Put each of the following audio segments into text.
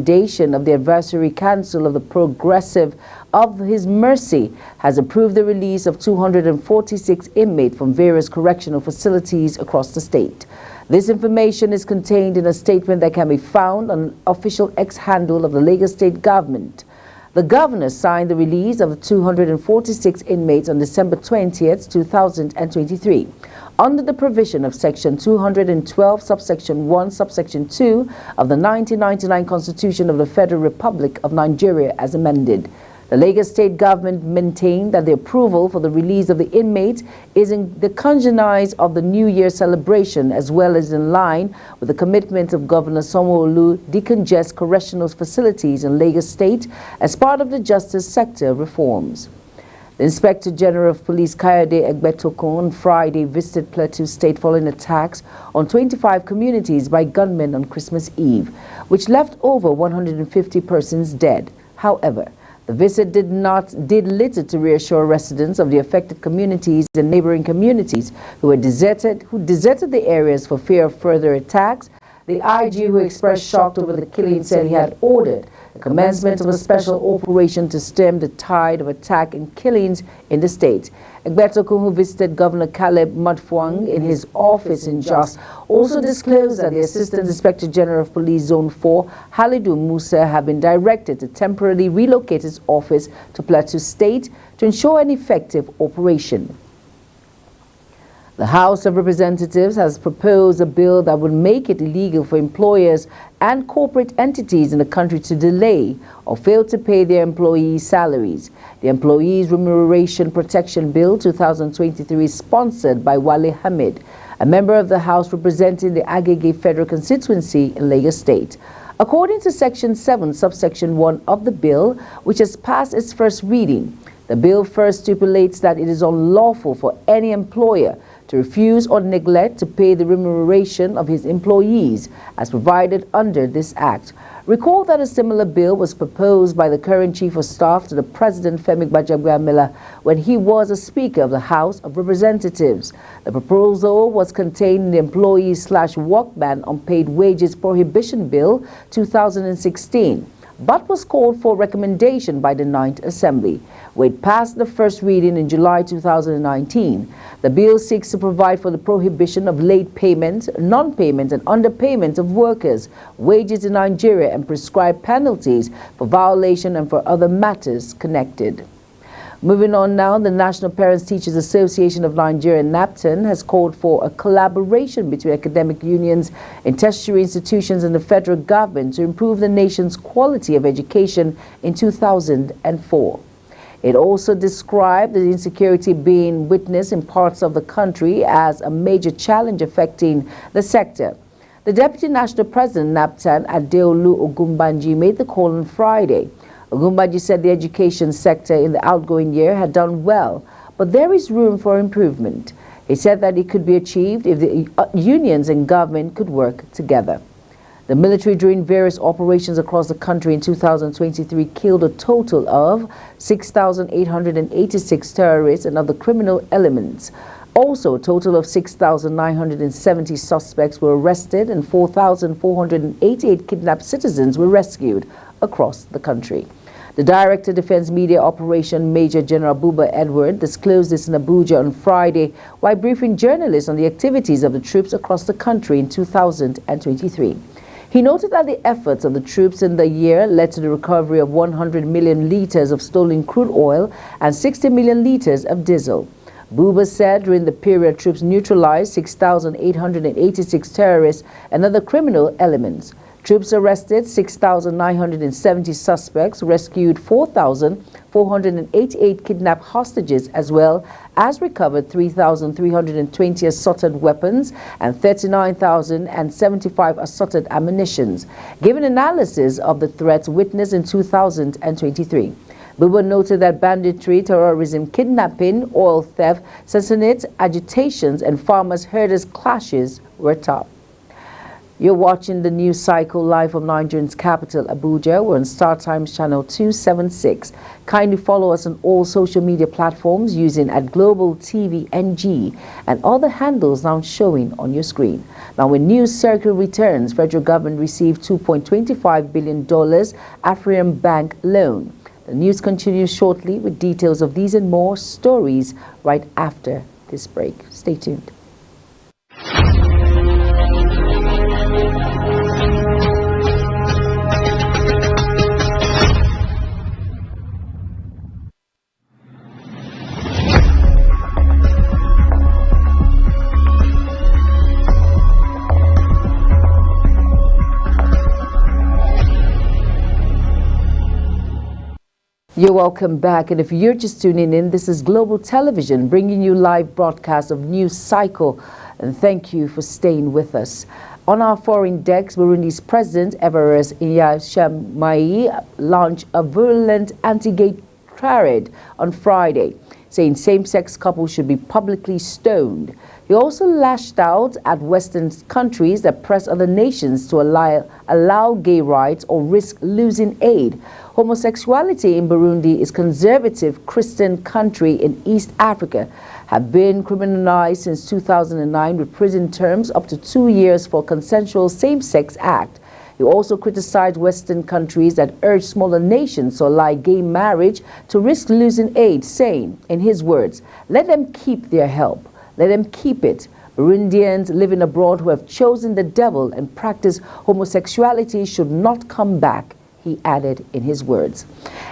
recommendation of the Advisory Council of the Progressive of His Mercy has approved the release of 246 inmates from various correctional facilities across the state. This information is contained in a statement that can be found on an official X handle of the Lagos State Government. The governor signed the release of the 246 inmates on December 20th, 2023. Under the provision of Section 212, Subsection 1, Subsection 2 of the 1999 Constitution of the Federal Republic of Nigeria as amended. The Lagos State Government maintained that the approval for the release of the inmates is in the congeners of the New Year celebration, as well as in line with the commitment of Governor Sanwo-Olu to decongest correctional facilities in Lagos State as part of the justice sector reforms. The Inspector General of Police Kayode Egbetokun on Friday visited Plateau State following attacks on 25 communities by gunmen on Christmas Eve, which left over 150 persons dead. However, the visit did little to reassure residents of the affected communities and neighboring communities who deserted the areas for fear of further attacks. The IG, who expressed shock over the killing, said he had ordered the commencement of a special operation to stem the tide of attack and killings in the state. Egbetokun, who visited Governor Caleb Mutfwang in his office in Jos, also disclosed that the Assistant Inspector General of Police Zone 4, Halidu Musa, had been directed to temporarily relocate his office to Plateau State to ensure an effective operation. The House of Representatives has proposed a bill that would make it illegal for employers and corporate entities in the country to delay or fail to pay their employees' salaries. The Employees Remuneration Protection Bill 2023 is sponsored by Wale Hamid, a member of the House representing the Agege Federal Constituency in Lagos State. According to Section 7, Subsection 1 of the bill, which has passed its first reading, the bill first stipulates that it is unlawful for any employer to refuse or neglect to pay the remuneration of his employees as provided under this act. Recall that a similar bill was proposed by the current Chief of Staff to the President, Femi Gbajabiamila, when he was a Speaker of the House of Representatives. The proposal was contained in the Employee/Work Ban Unpaid Wages Prohibition Bill 2016, but was called for recommendation by the 9th Assembly, where it passed the first reading in July 2019. The bill seeks to provide for the prohibition of late payment, non-payment, and underpayment of workers' wages in Nigeria and prescribe penalties for violation and for other matters connected. Moving on now, the National Parents Teachers Association of Nigeria, NAPTEN, has called for a collaboration between academic unions and tertiary institutions and the federal government to improve the nation's quality of education in 2004. It also described the insecurity being witnessed in parts of the country as a major challenge affecting the sector. The Deputy National President, NAPTEN, Adeolu Ogunbanji, made the call on Friday. Ogunbanji said the education sector in the outgoing year had done well, but there is room for improvement. He said that it could be achieved if the unions and government could work together. The military, during various operations across the country in 2023, killed a total of 6,886 terrorists and other criminal elements. Also, a total of 6,970 suspects were arrested and 4,488 kidnapped citizens were rescued across the country. The Director of Defense Media Operation, Major General Buba Edward, disclosed this in Abuja on Friday while briefing journalists on the activities of the troops across the country in 2023. He noted that the efforts of the troops in the year led to the recovery of 100 million liters of stolen crude oil and 60 million liters of diesel. Buba said during the period, troops neutralized 6,886 terrorists and other criminal elements. Troops arrested 6,970 suspects, rescued 4,488 kidnapped hostages, as well as recovered 3,320 assorted weapons and 39,075 assorted ammunitions, given analysis of the threats witnessed in 2023. Buba noted that banditry, terrorism, kidnapping, oil theft, assassinate, agitations, and farmers-herders clashes were top. You're watching the news cycle live from Nigeria's capital, Abuja. We're on Star Times channel 276. Kindly follow us on all social media platforms using @GlobalTVNG and all the handles now showing on your screen. Now, when news circle returns, federal government received $2.25 billion African Bank loan. The news continues shortly with details of these and more stories right after this break. Stay tuned. You're welcome back, and if you're just tuning in, this is Global Television bringing you live broadcast of News Cycle, and thank you for staying with us. On our foreign decks, Burundi's President Evariste Ndayishimiye launched a virulent anti-gay tirade on Friday, saying same-sex couples should be publicly stoned. He also lashed out at Western countries that press other nations to allow gay rights or risk losing aid. Homosexuality in Burundi is conservative Christian country in East Africa, have been criminalized since 2009 with prison terms up to 2 years for consensual same-sex act. He also criticized Western countries that urge smaller nations to allow gay marriage to risk losing aid, saying, in his words, "Let them keep their help. Let them keep it. Burundians living abroad who have chosen the devil and practice homosexuality should not come back," he added in his words.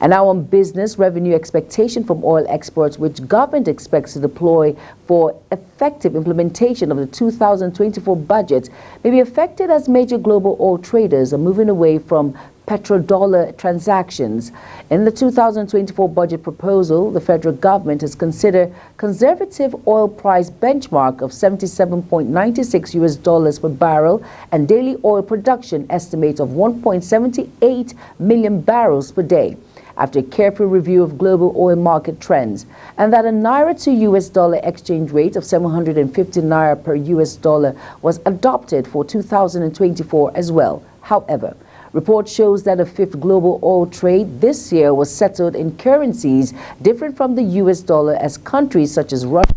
And now on business, revenue expectation from oil exports, which government expects to deploy for effective implementation of the 2024 budget, may be affected as major global oil traders are moving away from petrodollar transactions. In the 2024 budget proposal, the federal government has considered conservative oil price benchmark of $77.96 per barrel and daily oil production estimates of 1.78 million barrels per day, after a careful review of global oil market trends, and that a naira to US dollar exchange rate of 750 naira per US dollar was adopted for 2024 as well. However, report shows that a fifth global oil trade this year was settled in currencies different from the US dollar, as countries such as Russia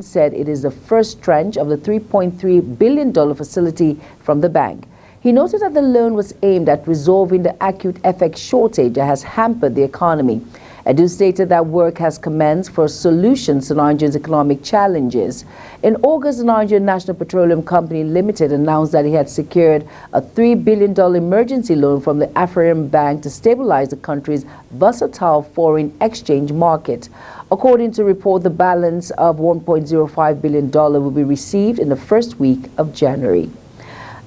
said it is the first tranche of the $3.3 billion facility from the bank. He noted that the loan was aimed at resolving the acute FX shortage that has hampered the economy. Edu stated that work has commenced for solutions to Nigeria's economic challenges. In August, the Nigerian National Petroleum Company Limited announced that he had secured a $3 billion emergency loan from the African Bank to stabilize the country's versatile foreign exchange market. According to report, the balance of $1.05 billion will be received in the first week of January.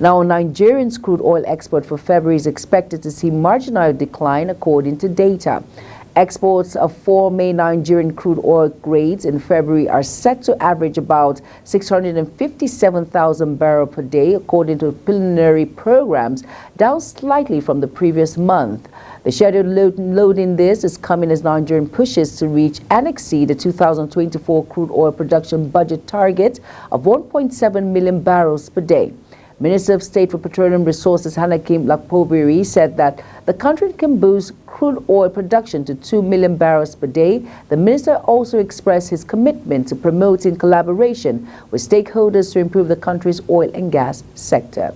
Now, Nigerian's crude oil export for February is expected to see marginal decline according to data. Exports of 4 main Nigerian crude oil grades in February are set to average about 657,000 barrels per day, according to preliminary programs, down slightly from the previous month. The scheduled loading this is coming as Nigerian pushes to reach and exceed the 2024 crude oil production budget target of 1.7 million barrels per day. Minister of State for Petroleum Resources Hanakim Lakpobiri said that the country can boost crude oil production to 2 million barrels per day. The minister also expressed his commitment to promoting collaboration with stakeholders to improve the country's oil and gas sector.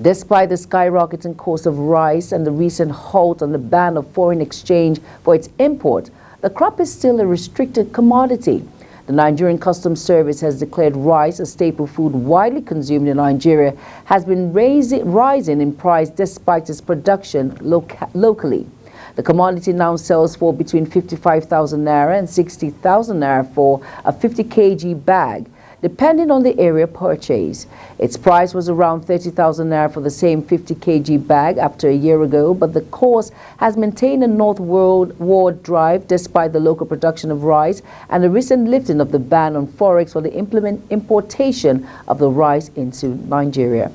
Despite the skyrocketing cost of rice and the recent halt on the ban of foreign exchange for its import, the crop is still a restricted commodity. The Nigerian Customs Service has declared rice, a staple food widely consumed in Nigeria, has been rising in price despite its production locally. The commodity now sells for between 55,000 naira and 60,000 naira for a 50 kg bag. depending on the area purchased. Its price was around 30,000 naira for the same 50 kg bag after a year ago, but the course has maintained a northward drive despite the local production of rice and the recent lifting of the ban on forex for the importation of the rice into Nigeria.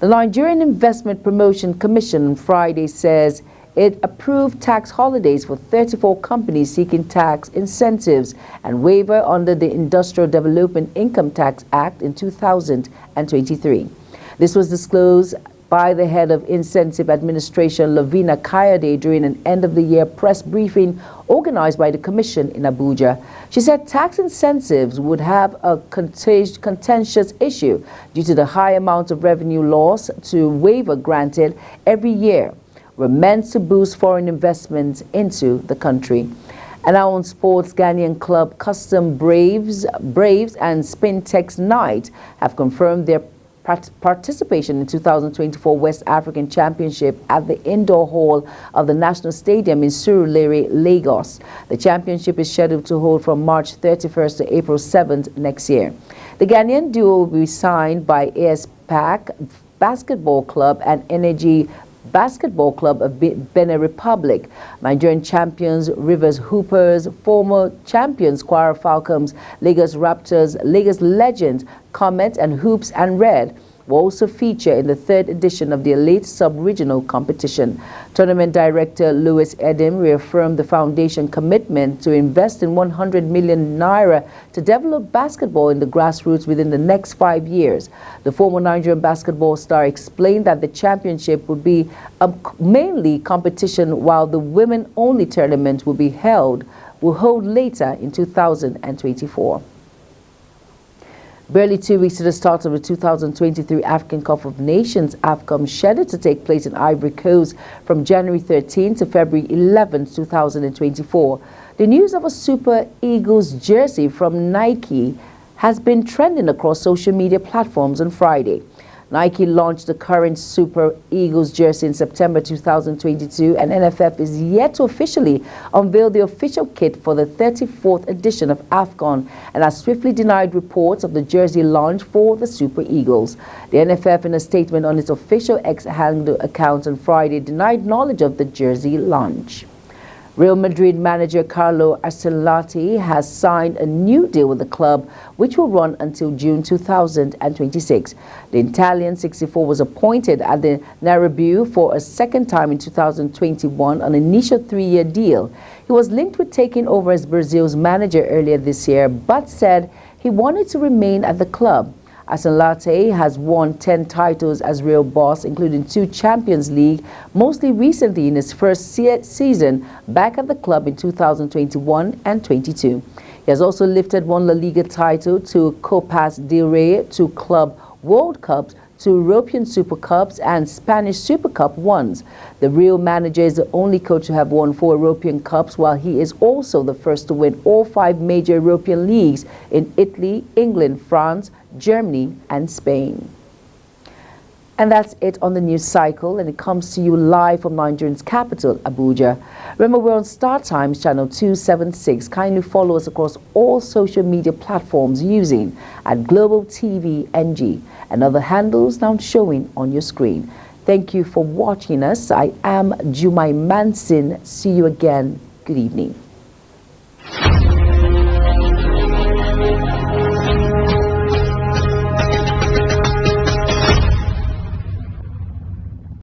The Nigerian Investment Promotion Commission on Friday says it approved tax holidays for 34 companies seeking tax incentives and waiver under the Industrial Development Income Tax Act in 2023. This was disclosed by the head of Incentive Administration, Lavina Kayode, during an end-of-the-year press briefing organized by the Commission in Abuja. She said tax incentives would have a contentious issue due to the high amount of revenue loss to waiver granted every year were meant to boost foreign investments into the country. And now on sports, Ghanaian club Custom Braves and Spintex Knight have confirmed their participation in 2024 West African Championship at the indoor hall of the National Stadium in Surulere, Lagos. The championship is scheduled to hold from March 31st to April 7th next year. The Ghanaian duo will be signed by ASPAC Basketball Club and Energy Basketball Club of Benin Republic. Nigerian champions Rivers Hoopers, former champions Kwara Falcons, Lagos Raptors, Lagos Legends, Comet and Hoops and Red will also feature in the third edition of the Elite Sub-Regional Competition. Tournament Director Louis Edim reaffirmed the foundation commitment to invest in 100 million naira to develop basketball in the grassroots within the next 5 years. The former Nigerian basketball star explained that the championship would be a mainly competition, while the women-only tournament will hold later in 2024. Barely 2 weeks to the start of the 2023 African Cup of Nations, AFCON, scheduled to take place in Ivory Coast from January 13 to February 11, 2024. The news of a Super Eagles jersey from Nike has been trending across social media platforms on Friday. Nike launched the current Super Eagles jersey in September 2022, and NFF is yet to officially unveil the official kit for the 34th edition of AFCON and has swiftly denied reports of the jersey launch for the Super Eagles. The NFF, in a statement on its official X-handle account on Friday, denied knowledge of the jersey launch. Real Madrid manager Carlo Ancelotti has signed a new deal with the club, which will run until June 2026. The Italian 64 was appointed at the Bernabeu for a second time in 2021 on an initial 3-year deal. He was linked with taking over as Brazil's manager earlier this year, but said he wanted to remain at the club. Ancelotti has won 10 titles as Real boss, including 2 Champions League, mostly recently in his first season back at the club in 2021 and 22. He has also lifted 1 La Liga title, 2 Copas del Rey, 2 Club World Cups, 2 European Super Cups and Spanish Super Cup ones. The Real manager is the only coach to have won 4 European Cups, while he is also the first to win all 5 major European leagues in Italy, England, France, Germany and Spain. And that's it on the news cycle, and it comes to you live from Nigeria's capital, Abuja. Remember, we're on Star Times channel 276. Kindly follow us across all social media platforms using @Global TV NG and other handles now showing on your screen. Thank you for watching us. I am Jumai Manson. See you again. Good evening.